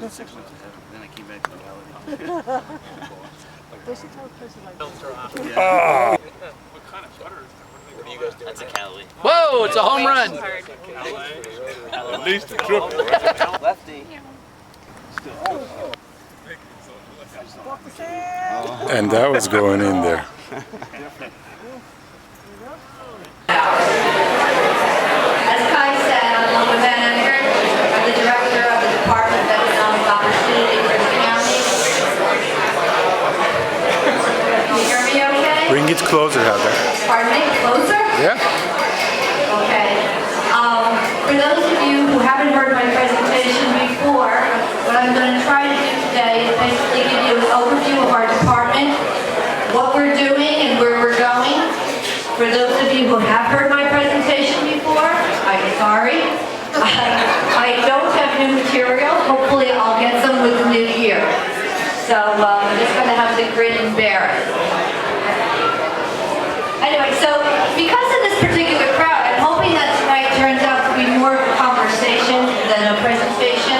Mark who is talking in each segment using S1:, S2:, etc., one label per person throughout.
S1: was 6 months ahead. Then I came back to reality.
S2: They should tell a person like
S1: Yeah.
S3: What kind of butter is
S4: What are you guys doing?
S1: That's a Cali.
S5: Whoa, it's a home run.
S3: At least a triple, right?
S1: Lefty.
S6: And that was going in there.
S7: As Kai said, I'm along with Eckert. I'm the director of the Department of Economic Opportunity for the county. Can you hear me okay?
S6: Bring it closer, Helga.
S7: Pardon me? Closer?
S6: Yeah?
S7: Okay. For those of you who haven't heard my presentation before, what I'm going to try to do today is basically give you an overview of our department, what we're doing and where we're going. For those of you who have heard my presentation before, I'm sorry. I don't have new material. Hopefully I'll get some with the new year. So I'm just going to have to grin and bear it. Anyway, so because of this particular crowd, I'm hoping that tonight turns out to be more of a conversation than a presentation.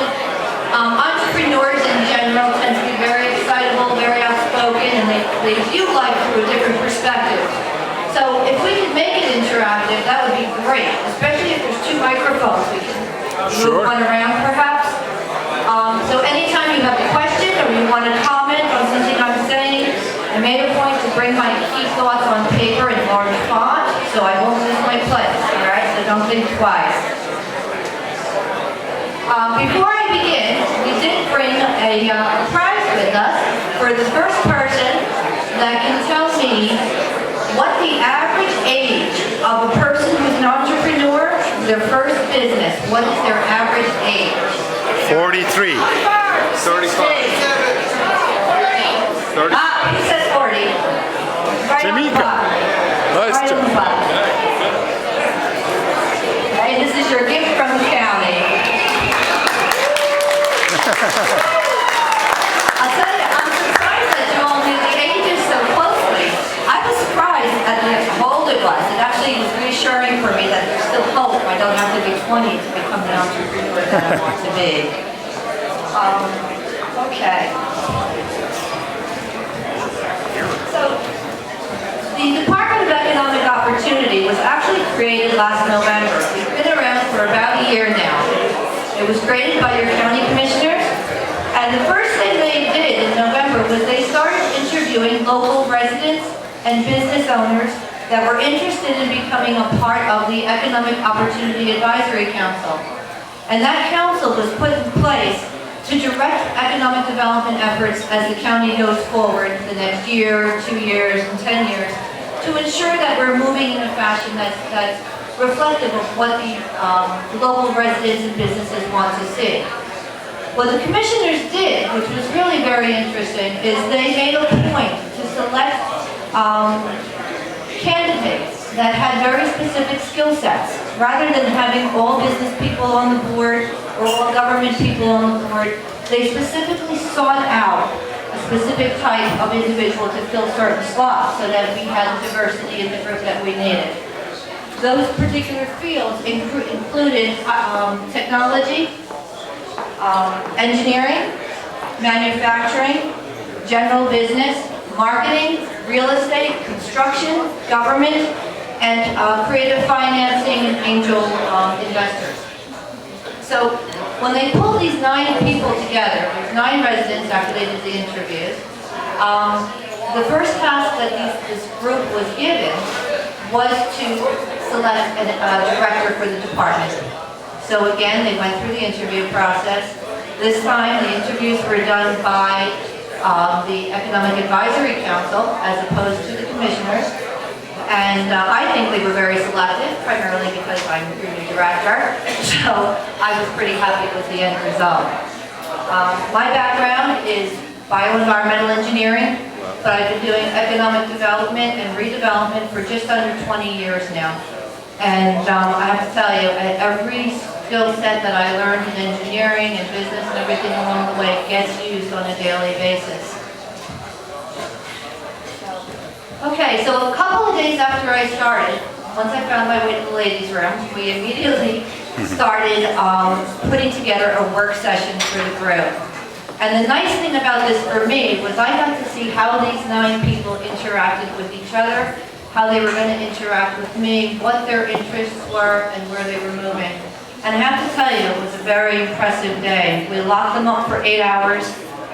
S7: Entrepreneurs in general tend to be very excitable, very outspoken, and they view life through a different perspective. So if we could make it interactive, that would be great, especially if there's 2 microphones. We can move one around perhaps. So anytime you have a question or you want to comment on something I'm saying, I made a point to bring my key thoughts on paper in large font, so I won't lose my place, all right? So don't think twice. Before I begin, we did bring a prize with us for the first person that can tell me what the average age of a person who's an entrepreneur, their first business, what is their average age?
S6: 43.
S3: 35.
S7: 30. He says 40. Right
S6: Tamika. Nice
S7: right on the button. Okay, this is your gift from the county. I'll tell you, I'm surprised that you all knew the ages so closely. I was surprised at how old it was. It actually was reassuring for me that there's still hope. I don't have to be 20 to become the entrepreneur that I want to be. Okay. So, the Department of Economic Opportunity was actually created last November. It's been around for about a year now. It was created by your county commissioners, and the first thing they did in November was they started interviewing local residents and business owners that were interested in becoming a part of the Economic Opportunity Advisory Council. And that council was put in place to direct economic development efforts as the county goes forward the next year, 2 years, and 10 years, to ensure that we're moving in a fashion that's reflective of what the local residents and businesses want to see. What the commissioners did, which was really very interesting, is they made a point to select candidates that had very specific skill sets. Rather than having all business people on the board or all government people on the board, they specifically sought out a specific type of individual to fill certain slots so that we had the diversity in the group that we needed. Those particular fields included technology, engineering, manufacturing, general business, marketing, real estate, construction, government, and creative financing and angel investors. So when they pulled these 9 people together, 9 residents after they did the interviews, the first task that this group was given was to select a director for the department. So again, they went through the interview process. This time the interviews were done by the Economic Advisory Council as opposed to the commissioners. And I think they were very selective, primarily because I'm your new director. So I was pretty happy with the end result. My background is bioenvironmental engineering, but I've been doing economic development and redevelopment for just under 20 years now. And I have to tell you, every skill set that I learned in engineering and business and everything along the way gets used on a daily basis. Okay, so a couple of days after I started, once I found my way to the ladies' room, we immediately started putting together a work session for the group. And the nice thing about this for me was I got to see how these 9 people interacted with each other, how they were going to interact with me, what their interests were, and where they were moving. And I have to tell you, it was a very impressive day. We locked them up for 8 hours.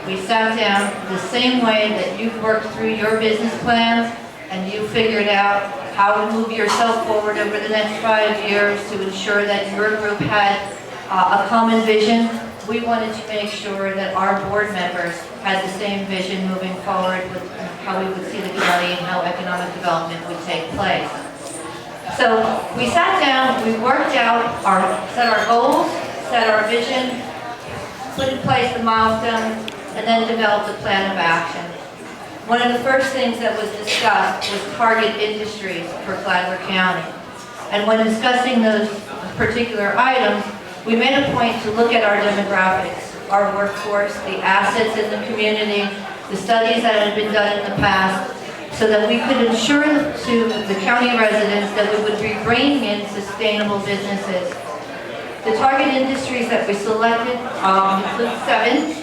S7: We sat down the same way that you've worked through your business plans and you figured out how to move yourself forward over the next 5 years to ensure that your group had a common vision. We wanted to make sure that our board members had the same vision moving forward with how we would see the county and how economic development would take place. So we sat down, we worked out, set our goals, set our vision, put in place the milestones, and then developed a plan of action. One of the first things that was discussed was target industries for Flagler County. And when discussing those particular items, we made a point to look at our demographics, our workforce, the assets in the community, the studies that had been done in the past, so that we could ensure to the county residents that we would be bringing in sustainable businesses. The target industries that we selected include 7.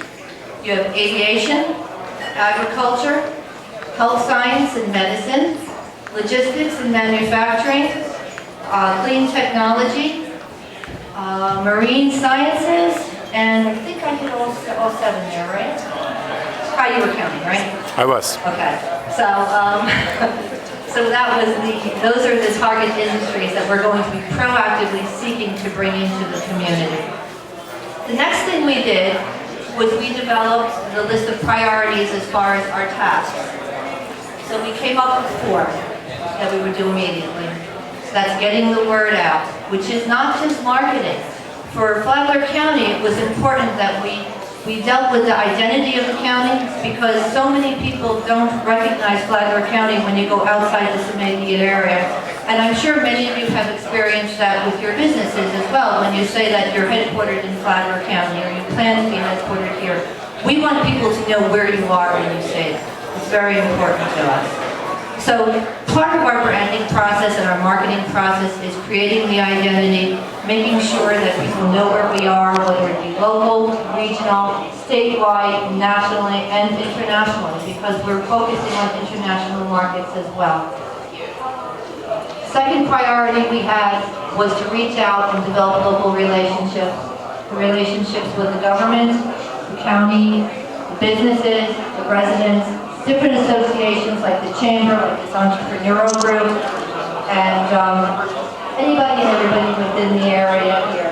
S7: You have aviation, agriculture, health science and medicine, logistics and manufacturing, clean technology, marine sciences, and I think I hit all 7 there, right? How you were counting, right?
S6: I was.
S7: Okay, so so those are the target industries that we're going to be proactively seeking to bring into the community. The next thing we did was we developed the list of priorities as far as our tasks. So we came up with 4 that we would do immediately. So that's getting the word out, which is not just marketing. For Flagler County, it was important that we dealt with the identity of the county because so many people don't recognize Flagler County when you go outside this immediate area. And I'm sure many of you have experienced that with your businesses as well when you say that you're headquartered in Flagler County or you plan to be headquartered here. We want people to know where you are when you say that. It's very important to us. So part of our branding process and our marketing process is creating the identity, making sure that people know where we are, whether it be local, regional, statewide, nationally, and internationally, because we're focusing on international markets as well. Second priority we had was to reach out and develop local relationships. The relationships with the government, the county, the businesses, the residents, different associations like the Chamber, like this entrepreneurial group, and anybody and everybody within the area here.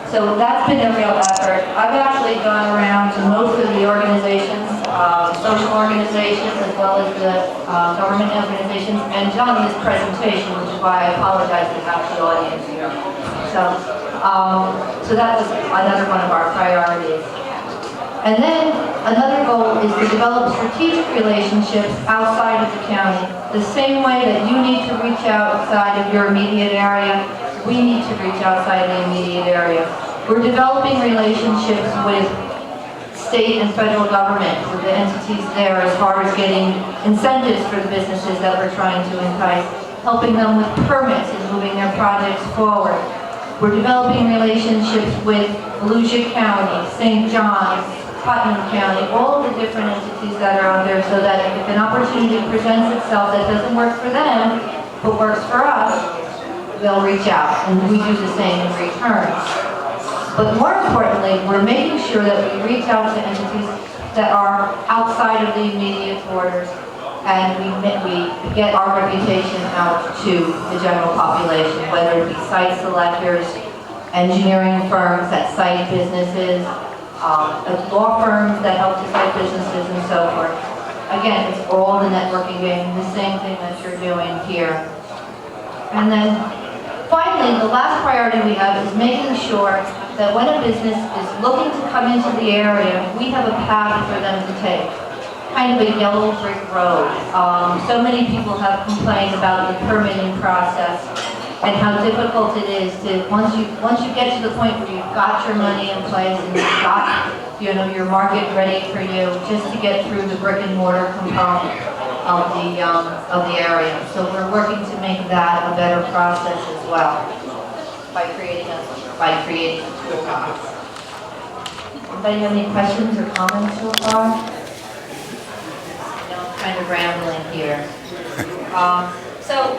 S7: So that's been a real effort. I've actually gone around to most of the organizations, social organizations, as well as the government organizations, and done this presentation, which is why I apologize to have the audience here. So that was another one of our priorities. And then another goal is to develop strategic relationships outside of the county. The same way that you need to reach outside of your immediate area, we need to reach outside the immediate area. We're developing relationships with state and federal government, with the entities there as far as getting incentives for the businesses that we're trying to entice, helping them with permits and moving their projects forward. We're developing relationships with Volusia County, St. John's, Putnam County, all the different entities that are out there so that if an opportunity presents itself that doesn't work for them, but works for us, they'll reach out, and we do the same in return. But more importantly, we're making sure that we reach out to entities that are outside of the immediate borders, and we get our reputation out to the general population, whether it be site selectors, engineering firms that site businesses, law firms that help to site businesses, and so forth. Again, it's all the networking game, the same thing that you're doing here. And then finally, the last priority we have is making sure that when a business is looking to come into the area, we have a path for them to take. Kind of a yellow brick road. So many people have complained about the permitting process and how difficult it is to, once you get to the point where you've got your money in place and you've got, your market ready for you, just to get through the brick and mortar component of the area. So we're working to make that a better process as well by creating a toolbox. Anybody have any questions or comments so far? I'm kind of rambling here. So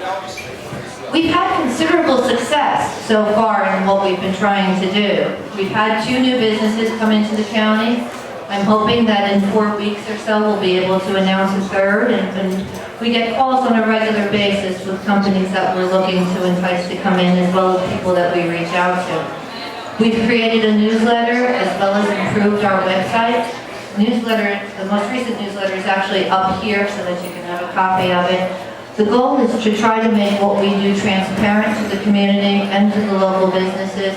S7: we've had considerable success so far in what we've been trying to do. We've had 2 new businesses come into the county. I'm hoping that in 4 weeks or so we'll be able to announce a 3rd, and we get calls on a regular basis with companies that we're looking to entice to come in, as well as people that we reach out to. We've created a newsletter as well as improved our website. The most recent newsletter is actually up here so that you can have a copy of it. The goal is to try to make what we do transparent to the community and to the local businesses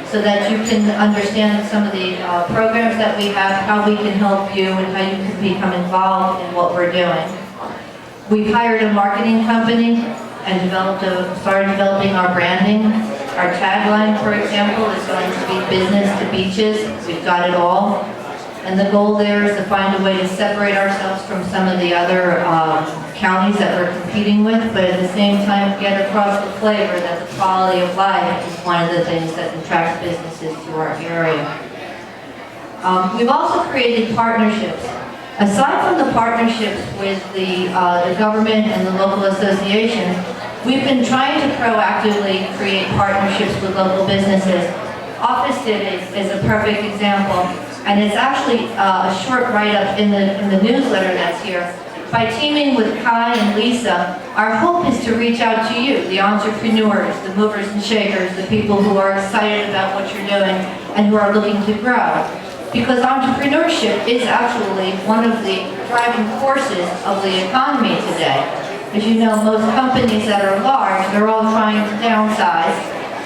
S7: so that you can understand some of the programs that we have, how we can help you, and how you can become involved in what we're doing. We've hired a marketing company and started developing our branding. Our tagline, for example, is going to be business to beaches. We've got it all. And the goal there is to find a way to separate ourselves from some of the other counties that we're competing with, but at the same time get across the flavor that the quality of life is one of the things that attracts businesses to our area. We've also created partnerships. Aside from the partnerships with the government and the local associations, we've been trying to proactively create partnerships with local businesses. Office City is a perfect example. And it's actually a short write-up in the newsletter that's here. By teaming with Kai and Lisa, our hope is to reach out to you, the entrepreneurs, the movers and shakers, the people who are excited about what you're doing and who are looking to grow. Because entrepreneurship is actually one of the driving forces of the economy today. As you know, most companies that are large, they're all trying to downsize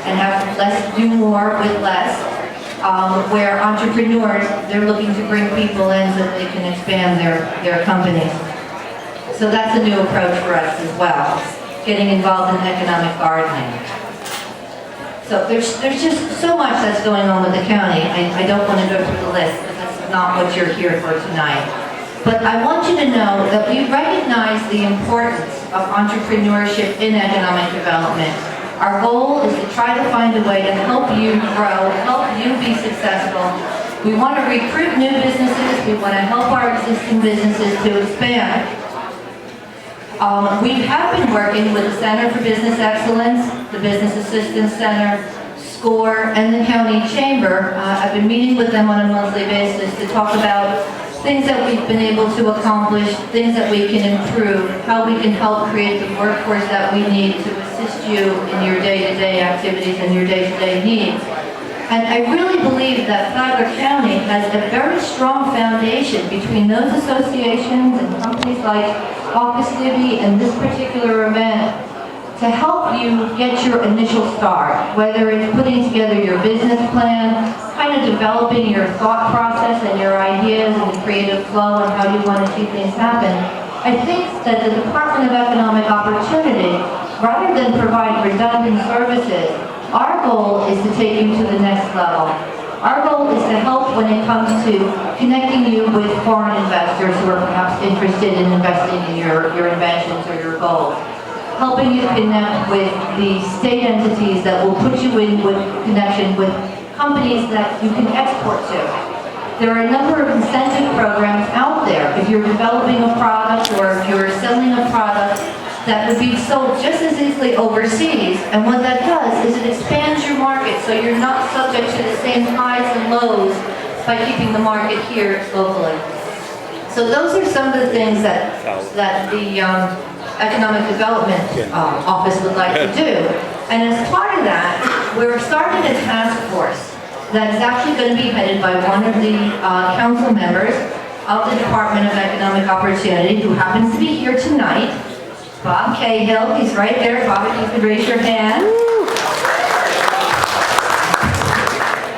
S7: and have do more with less. Where entrepreneurs, they're looking to bring people in so that they can expand their companies. So that's a new approach for us as well, getting involved in economic gardening. So there's just so much that's going on with the county. I don't want to go through the list because that's not what you're here for tonight. But I want you to know that we recognize the importance of entrepreneurship in economic development. Our goal is to try to find a way to help you grow, help you be successful. We want to recruit new businesses. We want to help our existing businesses to expand. We have been working with the Center for Business Excellence, the Business Assistance Center, SCORE, and the County Chamber. I've been meeting with them on a monthly basis to talk about things that we've been able to accomplish, things that we can improve, how we can help create the workforce that we need to assist you in your day-to-day activities and your day-to-day needs. And I really believe that Flagler County has a very strong foundation between those associations and companies like Office Libby and this particular event to help you get your initial start, whether it's putting together your business plan, kind of developing your thought process and your ideas and the creative flow and how you want to see things happen. I think that the Department of Economic Opportunity, rather than provide redundant services, our goal is to take you to the next level. Our goal is to help when it comes to connecting you with foreign investors who are perhaps interested in investing in your inventions or your goals. Helping you connect with the state entities that will put you in with connection with companies that you can export to. There are a number of incentive programs out there. If you're developing a product or if you're selling a product that would be sold just as easily overseas, and what that does is it expands your market so you're not subject to the same highs and lows by keeping the market here locally. So those are some of the things that the Economic Development Office would like to do. And as part of that, we're starting a task force that is actually going to be headed by one of the council members of the Department of Economic Opportunity, who happens to be here tonight, Bob Cahill. He's right there. Bob, if you could raise your hand.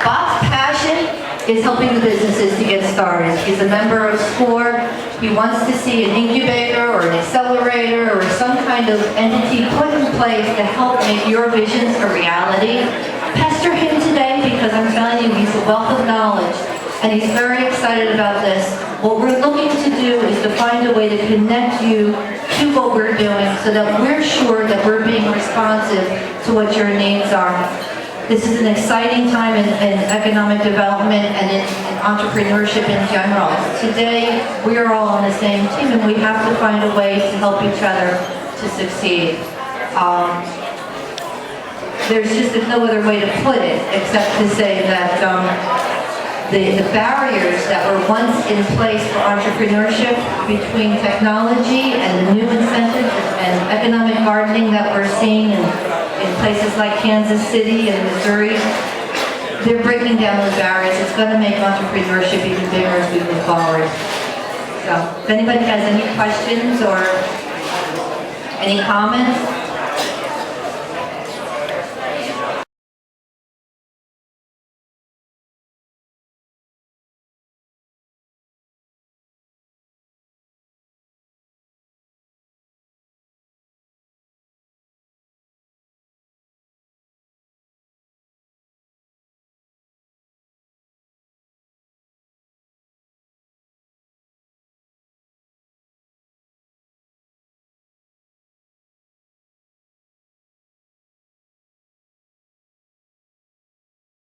S7: Bob's passion is helping the businesses to get started. He's a member of SCORE. He wants to see an incubator or an accelerator or some kind of entity put in place to help make your visions a reality. Pester him today because I'm telling you, he's a wealth of knowledge and he's very excited about this. What we're looking to do is to find a way to connect you to what we're doing so that we're sure that we're being responsive to what your needs are. This is an exciting time in economic development and in entrepreneurship in general. Today, we are all on the same team, and we have to find a way to help each other to succeed. There's just no other way to put it except to say that the barriers that were once in place for entrepreneurship between technology and the new incentives and economic gardening that we're seeing in places like Kansas City and Missouri, they're breaking down those barriers. It's going to make entrepreneurship even bigger as we move forward. So, if anybody has any questions or any comments?